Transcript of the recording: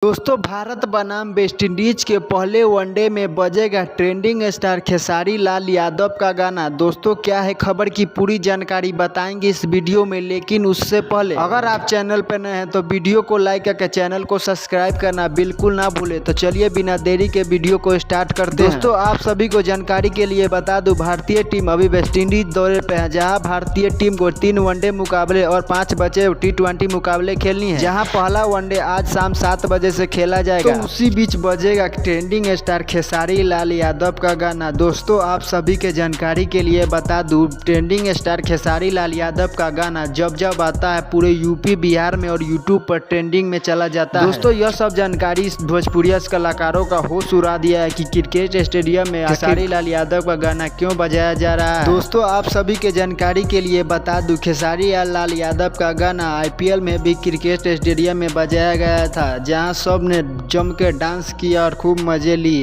दोस्तों, भारत बनाम वेस्टइंडीज के पहले वनडे में बजेगा ट्रेंडिंग स्टार खेसारी लाल यादव का गाना। दोस्तों, क्या है खबर की पूरी जानकारी बताएंगे इस वीडियो में, लेकिन उससे पहले अगर आप चैनल पर नए हैं तो वीडियो को लाइक करके चैनल को सब्सक्राइब करना बिल्कुल ना भूले। तो चलिए बिना देरी के वीडियो को स्टार्ट करते हैं। दोस्तों, आप सभी को जानकारी के लिए बता दूं, भारतीय टीम अभी वेस्टइंडीज दौरे पे है, जहां भारतीय टीम को 3 वनडे मुकाबले और 5 बचे T20 मुकाबले खेलनी है, जहां पहला वनडे आज शाम 7 बजे से खेला जाएगा। तो उसी बीच बजेगा ट्रेंडिंग स्टार खेसारी लाल यादव का गाना। दोस्तों, आप सभी के जानकारी के लिए बता दूं, ट्रेंडिंग स्टार खेसारी लाल यादव का गाना जब जब आता है पूरे यूपी बिहार में और यूट्यूब पर ट्रेंडिंग में चला जाता है। दोस्तों, यह सब जानकारी इस भोजपुरिया कलाकारों का होश उड़ा दिया है कि क्रिकेट स्टेडियम में खेसारी लाल यादव का गाना क्यों बजाया जा रहा है। दोस्तों, आप सभी के जानकारी के लिए बता दूं, खेसारी लाल यादव का गाना IPL में भी क्रिकेट स्टेडियम में बजाया गया था, जहां सब ने जम के डांस किया और खूब मजे लिए।